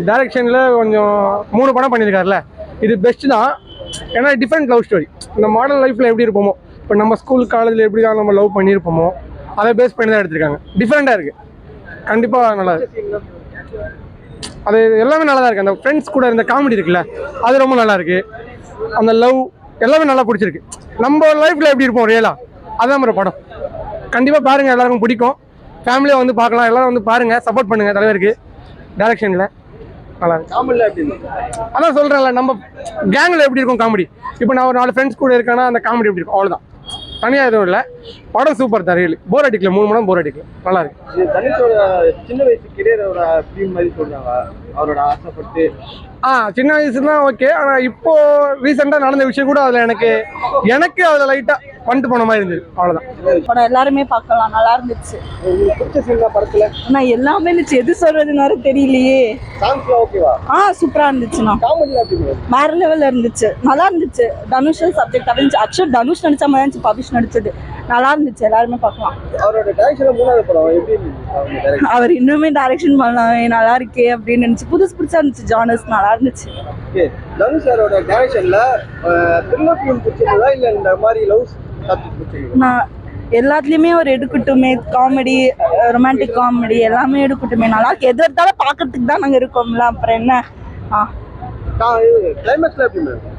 டைரக்ஷனில் கொஞ்சம் 3 படம் பண்ணியிருக்காருல்ல, இது பெஸ்ட்டு தான். ஏன்னா டிஃப்ரெண்ட் லவ் ஸ்டோரி. இந்த மாடல் லைஃப்பில் எப்படி இருப்போமோ, இப்போ நம்ம ஸ்கூல் காலேஜில் எப்படி தான் நம்ம லவ் பண்ணியிருப்போமோ அதை பேஸ் பண்ணி தான் எடுத்திருக்காங்க. டிஃப்ரெண்ட்டாக இருக்குது, கண்டிப்பாக நல்லா இருக்குது. அது எல்லாமே நல்லா தான் இருக்குது. அந்த ஃப்ரெண்ட்ஸ் கூட இருந்த காமெடி இருக்குல்ல, அது ரொம்ப நல்லா இருக்குது. அந்த லவ் எல்லாமே நல்லா பிடிச்சிருக்கு. நம்ம லைஃப்பில் எப்படி இருப்போம் ரியலாக, அதுதான் ஒரு படம். கண்டிப்பாக பாருங்கள், எல்லாருக்கும் பிடிக்கும். ஃபேமிலியாக வந்து பார்க்கலாம், எல்லோரும் வந்து பாருங்கள், சப்போர்ட் பண்ணுங்கள் தலைவருக்கு. டைரக்ஷனில் நல்லா இருக்கு. காமெடியில் எப்படி இருக்கு அதான் சொல்கிறேன்ல, நம்ம கேங்கில் எப்படி இருக்கும் காமெடி. இப்போ நான் ஒரு 4 ஃப்ரெண்ட்ஸ் கூட இருக்கேன்னா அந்த காமெடி எப்படி இருக்கும், அவ்வளோதான். தனியாக எதுவும் இல்லை. படம் சூப்பர் தான், ரியலி போர் அடிக்கல. 3 மணி போர் அடிக்கல, நல்லா இருக்கு. தனுஷோட சின்ன வயசு கெரியரோட ட்ரீம் மாதிரி சொல்றாங்க, அவரோட ஆசைப்பட்டு. சின்ன வயசு தான் ஓகே. ஆனால் இப்போ ரீசெண்டாக நடந்த விஷயம் கூட அதில் எனக்கு அதில் லைட்டாக பண்ணிட்டு போன மாதிரி இருந்தது, அவ்வளோதான். படம் எல்லாருமே பார்க்கலாம், நல்லா இருந்துச்சு. பிடிச்ச சீன் படத்துல நான் எல்லாமே இருந்துச்சு, எது சொல்றதுன்னு தெரியலையே. சாங்ஸ்லாம் ஓகேவா? சூப்பரா இருந்துச்சுண்ணா. காமெடியில் எப்படி வேற லெவல்ல இருந்துச்சு, நல்லா இருந்துச்சு. தனுஷ் சப்ஜெக்ட் இருந்துச்சு. ஆக்சுவலி தனுஷ் நடிச்ச மாதிரி இருந்துச்சு, பவிஷ் நடிச்சது நல்லா இருந்துச்சு. எல்லாருமே பார்க்கலாம். அவரோட டைரக்ஷன்ல 3வது படம் எப்படி இருந்துச்சு? அவர் இன்னுமே டைரக்ஷன் பண்ணலாம், நல்லா இருக்கே அப்படின்னு நினைச்சு புதுசா இருந்துச்சு. ஜானர்ஸ் நல்லா இருந்துச்சு. தனுஷ் சாரோட டைரக்ஷன்ல த்ரில்லர் ஃபிலிம் பிடிச்சிருந்தா இல்ல இந்த மாதிரி லவ் சப்ஜெக்ட் பிடிச்சிருந்தா? நான் எல்லாத்துலயுமே ஒரு எடுக்கட்டுமே, காமெடி, ரொமான்டிக் காமெடி எல்லாமே எடுக்கட்டுமே, நல்லா இருக்கு. எது எடுத்தாலும் பார்க்கறதுக்கு தான் நாங்கள் இருக்கோம்ல, அப்புறம் என்ன. கிளைமேக்ஸ்ல எப்படி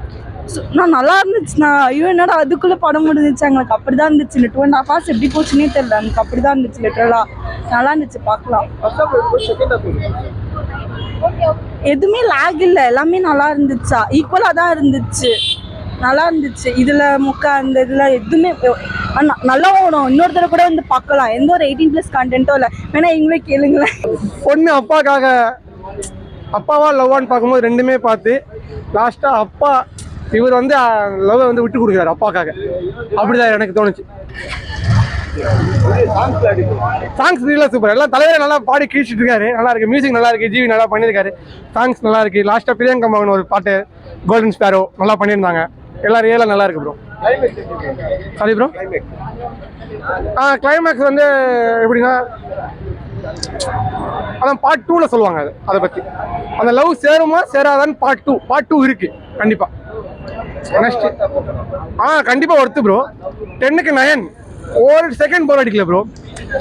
நான் நல்லா இருந்துச்சுண்ணா. ஐயோ என்னடா அதுக்குள்ள படம் முடிஞ்சிச்சு, எங்களுக்கு அப்படிதான் இருந்துச்சு. 2.5 hours எப்படி போச்சுன்னே தெரியல, எனக்கு அப்படிதான் இருந்துச்சு. லிட்டரலா நல்லா இருந்துச்சு, பார்க்கலாம். எதுவுமே லேக் இல்லை, எல்லாமே நல்லா இருந்துச்சா, ஈக்குவலா தான் இருந்துச்சு, நல்லா இருந்துச்சு. இதுல அந்த இதுல எதுவுமே நல்லா ஓடும். இன்னொரு தடவை கூட வந்து பார்க்கலாம், எந்த ஒரு 18+ கண்டென்ட்டும் இல்லை. வேணா எங்களே கேளுங்களேன். பொண்ணு அப்பாவா லவ்வான்னு பார்க்கும்போது ரெண்டுமே பார்த்து லாஸ்டா அப்பா இவர் வந்து லவ் வந்து விட்டு கொடுக்குறாரு அப்பாக்காக, அப்படிதான் எனக்கு தோணுச்சு. சாங்ஸ் ரீலாக சூப்பர். எல்லாம் தலைவரே நல்லா பாடி கிழிச்சிட்டு இருக்காரு, நல்லா இருக்கு. மியூசிக் நல்லா இருக்கு, ஜிவி நல்லா பண்ணியிருக்காரு. சாங்ஸ் நல்லா இருக்கு. லாஸ்டா பிரியங்கா மகன் ஒரு பாட்டு கோல்டன் ஸ்பேரோ நல்லா பண்ணியிருந்தாங்க. எல்லாம் ரியலாக நல்லா இருக்கு ப்ரோ. Sorry bro. கிளைமேக்ஸ் வந்து எப்படின்னா, அதான் பார்ட் 2ல சொல்லுவாங்க. அதை பற்றி அந்த லவ் சேருமா சேராதான்னு பார்ட் 2 இருக்கு கண்டிப்பா. கண்டிப்பா ஒர்த்து ப்ரோ. 10க்கு 9. ஒரு செகண்ட் போர் அடிக்கல ப்ரோ.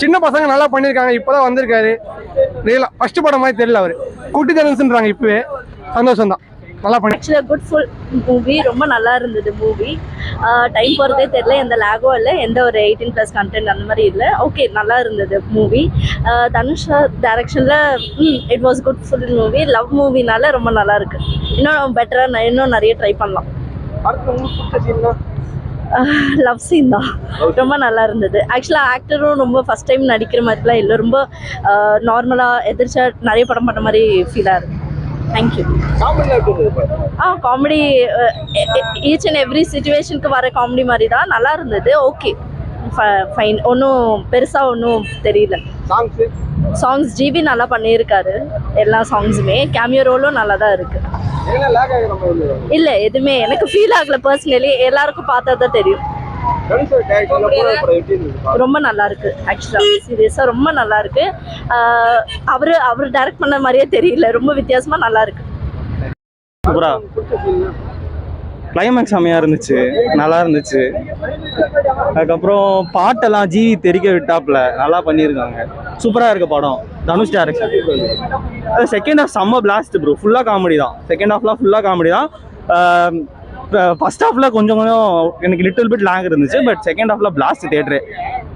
சின்ன பசங்க நல்லா பண்ணியிருக்காங்க. இப்போதான் வந்திருக்காரு ரியலா. ஃபர்ஸ்ட் படம் மாதிரி தெரியல, அவரு குட்டி தனுசுன்றாங்க. இப்பவே சந்தோஷம் தான், நல்லா பண்ணி. ஆக்சுவலாக குட் ஃபுல் மூவி, ரொம்ப நல்லா இருந்தது மூவி. டைம் போகிறதே தெரியல, எந்த லேகோ இல்லை, எந்த ஒரு 18+ கண்டென்ட் அந்த மாதிரி இல்லை. ஓகே, நல்லா இருந்தது மூவி. தனுஷ் டைரக்ஷனில் it was good full movie. Love மூவினால ரொம்ப நல்லா இருக்கு. இன்னும் பெட்டராக இன்னும் நிறைய ட்ரை பண்ணலாம். லவ் சீன் தான் ரொம்ப நல்லா இருந்தது. ஆக்சுவலாக ஆக்டரும் ரொம்ப ஃபஸ்ட் டைம் நடிக்கிற மாதிரிலாம் இல்லை, ரொம்ப நார்மலாக எதிர்ச்சா நிறைய படம் பண்ண மாதிரி ஃபீலாக இருக்குது. Thank you. Comedy each and every சிச்சுவேஷனுக்கு வர காமெடி மாதிரி தான், நல்லா இருந்தது. ஓகே ஃபைன், ஒன்றும் பெருசாக ஒன்றும் தெரியல. சாங்ஸ் ஜிவி நல்லா பண்ணியிருக்காரு, எல்லா சாங்ஸுமே. கேமியோ ரோலும் நல்லா தான் இருக்கு. இல்லை எதுவுமே எனக்கு ஃபீல் ஆகல பர்சனலி, எல்லாருக்கும் பார்த்தா தான் தெரியும். ரொம்ப நல்லா இருக்கு. ஆக்சுவலாக சீரியஸாக ரொம்ப நல்லா இருக்கு. அவர் டைரக்ட் பண்ண மாதிரியே தெரியல, ரொம்ப வித்தியாசமா நல்லா இருக்கு. கிளைமேக்ஸ் செம்மையாக இருந்துச்சு, நல்லா இருந்துச்சு. அதுக்கப்புறம் பாட்டெல்லாம் ஜிவி தெரிக்க விட்டாப்புல நல்லா பண்ணியிருக்காங்க. சூப்பராக இருக்குது படம். தனுஷ் டைரக்ஷன். அது செகண்ட் ஹாஃப் செம்ம பிளாஸ்ட் ப்ரோ. ஃபுல்லாக காமெடி தான். செகண்ட் ஹாஃப்லாம் ஃபுல்லாக காமெடி தான். ஃபர்ஸ்ட் ஹாஃபில் கொஞ்சம் எனக்கு லிட்டில் பிட் லேக் இருந்துச்சு. பட் செகண்ட் ஹாஃபில் பிளாஸ்ட் தேட்டரு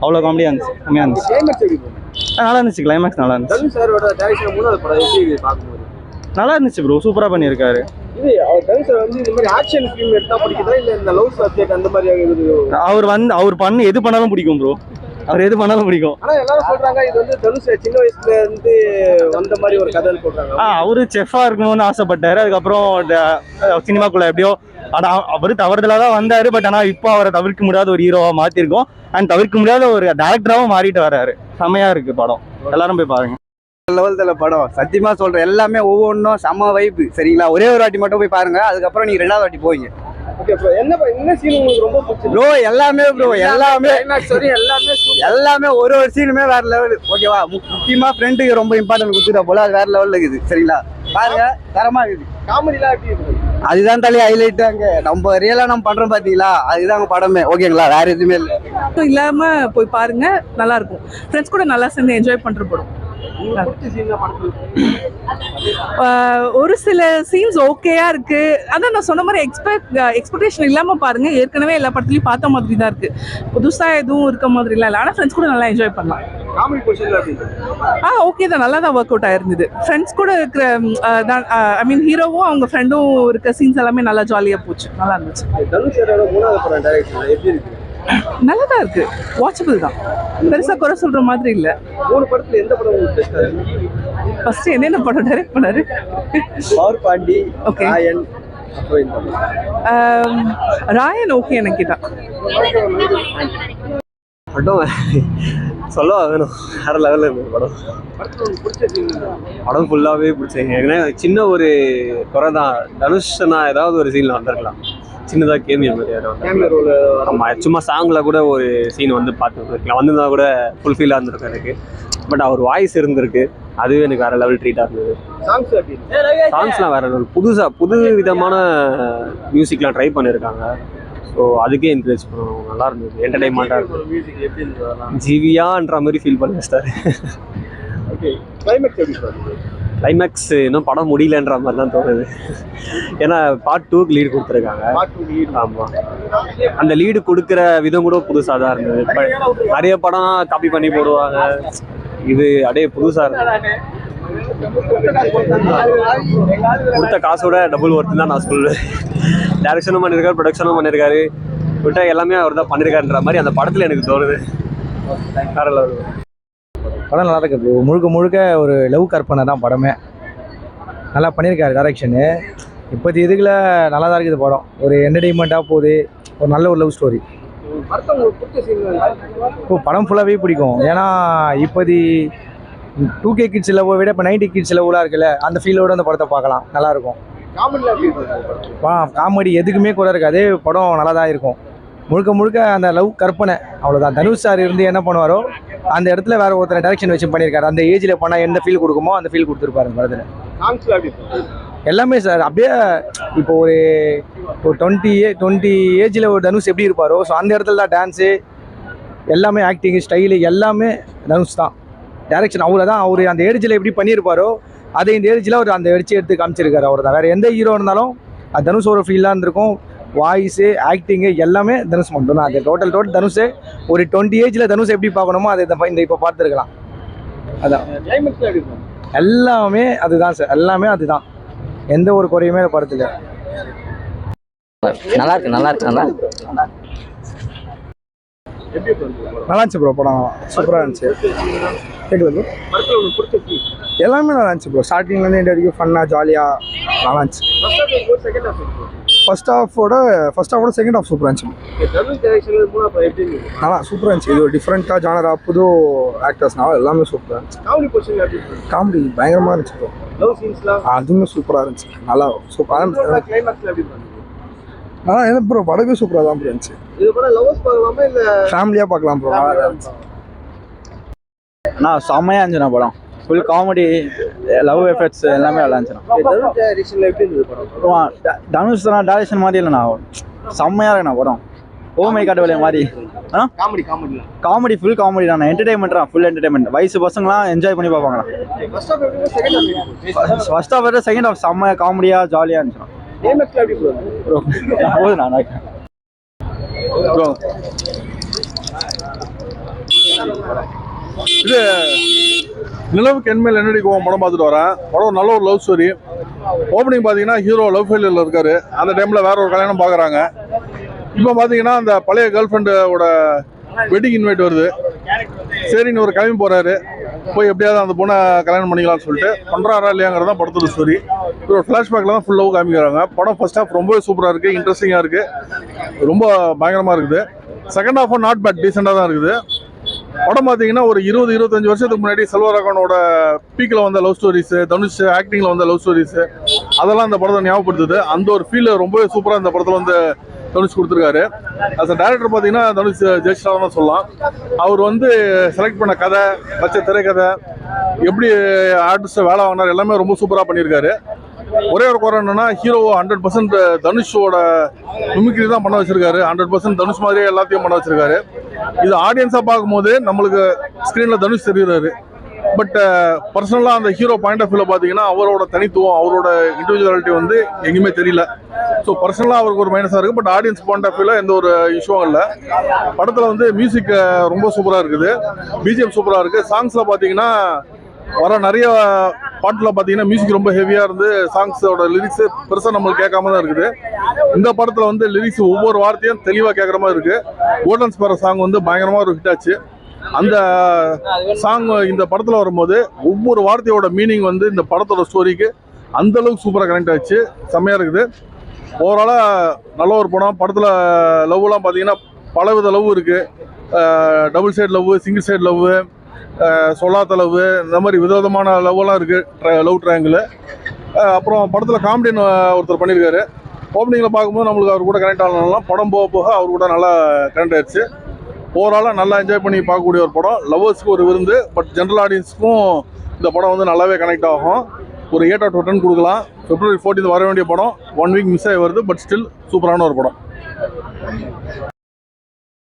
அவ்வளோ காமெடியாக இருந்துச்சு, செம்மையாக இருந்துச்சு. நல்லா இருந்துச்சு. கிளைமேக்ஸ் நல்லா இருந்துச்சு. நல்லா இருந்துச்சு ப்ரோ. சூப்பராக பண்ணியிருக்காரு. அவர் பண்ண எது பண்ணாலும் பிடிக்கும் ப்ரோ. அவர் எது பண்ணாலும் பிடிக்கும். அவரு செஃபா இருக்கணும்னு ஆசைப்பட்டாரு. அதுக்கப்புறம் சினிமாக்குள்ள எப்படியோ அவரு தவறுதலாக தான் வந்தாரு. பட் ஆனால் இப்போ அவரை தவிர்க்க முடியாத ஒரு ஹீரோவா மாத்திருக்கோம். அண்ட் தவிர்க்க முடியாத ஒரு டைரக்டராகவும் மாறிட்டு வர்றாரு. செமையா இருக்கு படம், எல்லாரும் போய் பாருங்க. லெவல்ல படம் சத்தியமா சொல்றேன். எல்லாமே ஒவ்வொன்றும் செம்ம வைப்பு. சரிங்களா, ஒரே ஒரு வாட்டி மட்டும் போய் பாருங்க, அதுக்கப்புறம் நீங்க 2வது வாட்டி போவீங்க. ஓகே ப்ரோ, என்ன சீன் உங்களுக்கு ரொம்ப பிடிச்சது? ப்ரோ எல்லாமே எல்லாமே ஒரு சீனுமே வேற லெவல். ஓகேவா, முக்கியமா ஃப்ரெண்டுக்கு ரொம்ப இம்பார்ட்டன்ட் கொடுத்துட்டா போல, அது வேற லெவல்ல இருக்குது. சரிங்களா, பாருங்க, தரமா இருக்குது. காமெடிலாம் எப்படி இருக்கு? அதுதான் தலை ஹைலைட். அங்க நம்ம ரியலா நம்ம பண்றோம் பாத்தீங்களா, அதுதான் அங்க படமே. ஓகேங்களா, வேற எதுவுமே இல்லை. இல்லாம போய் பாருங்க, நல்லா இருக்கும். ஃப்ரெண்ட்ஸ் கூட நல்லா சேர்ந்து என்ஜாய் பண்ற படம். ஒரு சில சீன்ஸ் ஓகேயா இருக்கு. அதான் நான் சொன்ன மாதிரி எக்ஸ்பெக்டேஷன் இல்லாம பாருங்க. ஏற்கனவே எல்லா படத்துலயும் பார்த்த மாதிரி தான் இருக்கு, புதுசா எதுவும் இருக்க மாதிரி இல்லை. ஆனா ஃப்ரெண்ட்ஸ் கூட நல்லா என்ஜாய் பண்ணலாம். காமெடி பொசிஷன்ல எப்படி? ஓகே தான், நல்லா தான் ஒர்க் அவுட் ஆயிருந்தது. ஃப்ரெண்ட்ஸ் கூட இருக்கிற ஐ மீன் ஹீரோவும் அவங்க ஃப்ரெண்டும் இருக்க சீன்ஸ் எல்லாமே நல்லா ஜாலியா போச்சு, நல்லா இருந்துச்சு. தனுஷ் சாரோட 3வது படம் டைரக்ஷன் எப்படி இருக்கு? நல்லா தான் இருக்கு, வாட்சபிள் தான், பெருசா குறை சொல்ற மாதிரி இல்ல. 3 படத்துல எந்த படம் உங்களுக்கு பெஸ்டா இருக்கு? ஃபர்ஸ்ட் என்னென்ன படம் டைரக்ட் பண்ணாரு? Power Pandi, Okay. ராயன், அப்புறம் இந்த ராயன் ஓகே எனக்கு தான். படம் சொல்ல வேணும், வேற லெவலில் இருந்தது படம். படத்துல உங்களுக்கு பிடிச்ச சீன் என்ன? படம் ஃபுல்லாகவே பிடிச்சேங்க. ஏன்னா சின்ன ஒரு குறை தான், தனுஷ்னா ஏதாவது ஒரு சீனில் வந்திருக்கலாம், சின்னதாக கேமியோ மாதிரி யாரும் கேமியோ ரோல். ஆமாம், சும்மா சாங்கில் கூட ஒரு சீன் வந்து பார்த்துருக்கலாம், வந்திருந்தா கூட ஃபுல்ஃபில்லாக இருந்திருக்கும் எனக்கு. பட் அவர் வாய்ஸ் இருந்திருக்கு, அதுவே எனக்கு வேற லெவல் ட்ரீட்டாக இருந்தது. சாங்ஸ் எப்படி இருக்கு? சாங்ஸ்லாம் வேற லெவல், புது விதமான மியூசிக்லாம் ட்ரை பண்ணியிருக்காங்க. ஸோ அதுக்கே என்கரேஜ் பண்ணுவோம், நல்லா இருந்தது, என்டர்டைன்மெண்ட்டாக இருந்தது. மியூசிக் எப்படி இருந்தது? ஜிவியான்ற மாதிரி ஃபீல் பண்ண வச்சிட்டாரு. ஓகே, கிளைமேக்ஸ் எப்படி இருக்கு? கிளைமேக்ஸ் இன்னும் படம் முடியலன்ற மாதிரி தான் தோணுது. ஏன்னா பார்ட் 2க்கு லீடு கொடுத்துருக்காங்க. Part 2 lead. ஆமாம், அந்த லீடு கொடுக்குற விதம் கூட புதுசாக தான் இருந்தது. இப்போ நிறைய படம் காப்பி பண்ணி போடுவாங்க, இது அப்படியே புதுசாக இருந்தது. கொடுத்த காசோட டபுள் ஒர்த்து தான் நான் சொல்லுவேன். டைரக்ஷனும் பண்ணியிருக்காரு, ப்ரொடக்ஷனும் பண்ணியிருக்காரு, விட்டா எல்லாமே அவர் தான் பண்ணியிருக்காருன்ற மாதிரி அந்த படத்தில் எனக்கு தோணுது. வேற லெவல் படம் நல்லா இருக்குது ப்ரோ. முழுக்க ஒரு லவ் கற்பனை தான் படமே. நல்லா பண்ணியிருக்காரு டைரக்ஷனு. இப்போதைக்கு இதுக்குள்ள நல்லா தான் இருக்குது படம். ஒரு என்டர்டெயின்மெண்ட்டாக போகுது, ஒரு நல்ல ஒரு லவ் ஸ்டோரி. படத்தை உங்களுக்கு பிடிச்ச சீன் என்ன? இப்போ படம் ஃபுல்லாகவே பிடிக்கும். ஏன்னா இப்போதி 2K கிட்ஸ் லவ் விட இப்போ 90 கிட்ஸ் லவ்லாம் இருக்குல்ல, அந்த ஃபீலோட அந்த படத்தை பார்க்கலாம், நல்லாயிருக்கும். காமெடிலாம் எப்படி இருக்கு? காமெடி எதுக்குமே கூட இருக்காது, படம் நல்லா தான் இருக்கும். முழுக்க அந்த லவ் கற்பனை, அவ்வளோதான். தனுஷ் சார் இருந்து என்ன பண்ணுவாரோ அந்த இடத்துல வேற ஒருத்தர் டைரக்ஷன் வச்சு பண்ணியிருக்காரு. அந்த ஏஜில் பண்ணால் எந்த ஃபீல் கொடுக்குமோ அந்த ஃபீல் கொடுத்துருப்பாரு அந்த படத்தில். சாங்ஸ்லாம் எப்படி இருக்கு? எல்லாமே சார் அப்படியே இப்போ ஒரு 20 ஏஜில் ஒரு தனுஷ் எப்படி இருப்பாரோ, ஸோ அந்த இடத்துல தான் டான்ஸு எல்லாமே, ஆக்டிங்கு ஸ்டைலு எல்லாமே தனுஷ் தான். டைரக்ஷன் அவ்வளோதான். அவர் அந்த ஏஜில் எப்படி பண்ணியிருப்பாரோ அதை இந்த ஏஜில் அவர் அந்த எடுத்து காமிச்சிருக்காரு. அவர் தான், வேறு எந்த ஹீரோ இருந்தாலும் அது தனுஷ் ஒரு ஃபீலாக இருந்திருக்கும். வாய்ஸு, ஆக்டிங்கு எல்லாமே தனுஷ் மட்டும் தான். அது டோட்டல் தனுஷ் ஒரு 20 ஏஜில் தனுஷ் எப்படி பார்க்கணுமோ அதை இந்த இப்போ பார்த்துருக்கலாம். அதான் கிளைமேக்ஸ்லாம் எப்படி இருக்கு? எல்லாமே அதுதான் சார், எல்லாமே அதுதான், எந்த ஒரு குறையுமே படத்தில். நல்லா இருக்கு. எப்படி இருக்கு படம்? நல்லா இருந்துச்சு ப்ரோ, படம் சூப்பராக இருந்துச்சு. கேட்குது ப்ரோ, படத்துல உங்களுக்கு பிடிச்ச சீன்? எல்லாமே நல்லா இருந்துச்சு ப்ரோ. ஸ்டார்டிங்லேருந்து எண்ட் வரைக்கும் ஃபன்னாக ஜாலியாக நல்லா இருந்துச்சு. ஃபர்ஸ்ட் ஹாஃப் ஃபர்ஸ்ட் ஹாஃபோட செகண்ட் ஹாஃப் சூப்பராக இருந்துச்சு. தனுஷ் டைரக்ஷன்ல 3வது படம் எப்படி இருக்கு? நல்லா சூப்பராக இருந்துச்சு. இது ஒரு டிஃப்ரெண்ட்டாக ஜானரா, புது ஆக்டர்ஸ்னால எல்லாமே சூப்பராக இருந்துச்சு. காமெடி பொசிஷன் எப்படி இருக்கு? காமெடி பயங்கரமாக இருந்துச்சு ப்ரோ. லவ் சீன்ஸ்லாம் அதுவுமே சூப்பராக இருந்துச்சு, நல்லா சூப்பராக இருந்துச்சு. கிளைமேக்ஸ்ல எப்படி இருக்கு? என்ன ப்ரோ, படமே சூப்பராக தான் ப்ரோ இருந்துச்சு. இது கூட லவ்வர்ஸ் பார்க்கலாமா இல்ல ஃபேமிலியாக பார்க்கலாம் ப்ரோ. நான் செம்மையாக இருந்துச்சுண்ணா படம். ஃபுல் காமெடி, லவ் எஃபெக்ட்ஸ் எல்லாமே நல்லா இருந்துச்சுண்ணா. தனுஷ் டைரக்ஷன்ல எப்படி இருந்தது படம்? தனுஷ் தான் டைரக்ஷன் மாதிரி இல்லைண்ணா, செம்மையாக இருக்குண்ணா படம். ஓமை காட்டுவலை மாதிரி. காமெடி ஃபுல் காமெடி தான், என்டர்டைன்மெண்ட்ரா, ஃபுல் என்டர்டைன்மெண்ட். வயசு பசங்களாம் என்ஜாய் பண்ணி பார்ப்பாங்கண்ணா. ஃபர்ஸ்ட் ஹாஃப் எப்படி செகண்ட் ஹாஃப்? ஃபர்ஸ்ட் ஹாஃப் விட செகண்ட் ஹாஃப் செம்ம காமெடியாக ஜாலியாக இருந்துச்சுண்ணா. கிளைமேக்ஸ்ல எப்படி ப்ரோ? போதுண்ணா ப்ரோ. இது நிலவுக்கு என்மேல் என்னடிக்குவோம் படம் பார்த்துட்டு வரேன். படம் நல்ல ஒரு லவ் ஸ்டோரி. ஓப்பனிங் பார்த்தீங்கன்னா ஹீரோ லவ் ஃபெயிலியரில் இருக்காரு. அந்த டைமில் வேற ஒரு கல்யாணம் பார்க்குறாங்க. இப்போ பார்த்தீங்கன்னா அந்த பழைய கேர்ள் ஃப்ரெண்டோட வெட்டிங் இன்வைட் வருது. சரின்னு ஒரு கிளம்பி போகிறாரு. போய் எப்படியாவது அந்த பொண்ணை கல்யாணம் பண்ணிக்கலாம்னு சொல்லிட்டு பண்ணுறாரா இல்லையாங்கிறது தான் படத்தோட ஸ்டோரி. ஒரு ஃப்ளாஷ்பேக்கில் தான் ஃபுல் லவ் காமிக்கிறாங்க. படம் ஃபர்ஸ்ட் ஹாஃப் ரொம்பவே சூப்பராக இருக்குது, இன்ட்ரெஸ்டிங்காக இருக்குது, ரொம்ப பயங்கரமாக இருக்குது. செகண்ட் ஹாஃபும் நாட் பேட், டீசெண்டாக தான் இருக்குது. படம் பார்த்தீங்கன்னா ஒரு 20-25 வருஷத்துக்கு முன்னாடி செல்வராகவனோட பீக்கில் வந்த லவ் ஸ்டோரிஸு, தனுஷ் ஆக்டிங்கில் வந்த லவ் ஸ்டோரிஸு அதெல்லாம் இந்த படத்தை ஞாபகப்படுத்துது. அந்த ஒரு ஃபீல் ரொம்பவே சூப்பராக இந்த படத்தில் வந்து தனுஷ் கொடுத்துருக்காரு. அஸ் அ டேரக்டர் பார்த்தீங்கன்னா தனுஷ் ஜெயிச்சிட்டாருன்னு தான் சொல்லலாம். அவர் வந்து செலக்ட் பண்ண கதை, வச்ச திரைக்கதை, எப்படி ஆர்டிஸ்ட்டை வேலை வாங்கினார் எல்லாமே ரொம்ப சூப்பராக பண்ணியிருக்காரு. ஒரே ஒரு குறை என்னன்னா ஹீரோவை 100% தனுஷோட மிமிக்ரி தான் பண்ண வச்சிருக்காரு. 100% தனுஷ் மாதிரியே எல்லாத்தையும் பண்ண வச்சிருக்காரு. இது ஆடியன்ஸாக பார்க்கும்போது நம்மளுக்கு ஸ்க்ரீனில் தனுஷ் தெரியுறாரு. பட் பர்சனலாக அந்த ஹீரோ பாயிண்ட் ஆஃப் வியூவில் பார்த்தீங்கன்னா அவரோட தனித்துவம், அவரோட இண்டிவிஜுவாலிட்டி வந்து எங்கேயுமே தெரியல. ஸோ பர்சனலாக அவருக்கு ஒரு மைனஸாக இருக்குது. பட் ஆடியன்ஸ் பாயிண்ட் ஆஃப் வியூவில் எந்த ஒரு இஷ்யூவும் இல்லை. படத்தில் வந்து மியூசிக் ரொம்ப சூப்பராக இருக்குது, பிஜிஎம் சூப்பராக இருக்குது. சாங்ஸில் பார்த்தீங்கன்னா வர நிறைய பாட்டில் பார்த்தீங்கன்னா மியூசிக் ரொம்ப ஹெவியாக இருந்து சாங்ஸோட லிரிக்ஸு பெருசாக நம்மளுக்கு கேட்காம தான் இருக்குது. இந்த படத்தில் வந்து லிரிக்ஸ் ஒவ்வொரு வார்த்தையும் தெளிவாக கேட்குற மாதிரி இருக்குது. கோல்டன் ஸ்பேரோ சாங் வந்து பயங்கரமாக ஒரு ஹிட் ஆச்சு. அந்த சாங் இந்த படத்தில் வரும்போது ஒவ்வொரு வார்த்தையோட மீனிங் வந்து இந்த படத்தோட ஸ்டோரிக்கு அந்தளவுக்கு சூப்பராக கனெக்ட் ஆச்சு. செம்மையாக இருக்குது. ஓவராலாக நல்ல ஒரு படம். படத்தில் லவ்லாம் பார்த்தீங்கன்னா பலவித லவ் இருக்குது. Double side love, single side love, சொல்லாத லவ், இந்த மாதிரி விதவிதமான லவ்வெல்லாம் இருக்குது. Love triangle. அப்புறம் படத்தில் காமெடின்னு ஒருத்தர் பண்ணியிருக்காரு. ஓப்பனிங்கில் பார்க்கும்போது நம்மளுக்கு அவர் கூட கனெக்ட் ஆகலாம். படம் போக போக அவர் கூட நல்லா கனெக்ட் ஆயிடுச்சு. ஓவராலாக நல்லா என்ஜாய் பண்ணி பார்க்கக்கூடிய ஒரு படம். லவ்வர்ஸ்க்கு ஒரு விருந்து. பட் ஜென்ரல் ஆடியன்ஸுக்கும் இந்த படம் வந்து நல்லாவே கனெக்ட் ஆகும். ஒரு 8 out of 10 கொடுக்கலாம். February 14 வர வேண்டிய படம் 1 week மிஸ் ஆகி வருது. பட் ஸ்டில் சூப்பரான ஒரு படம்.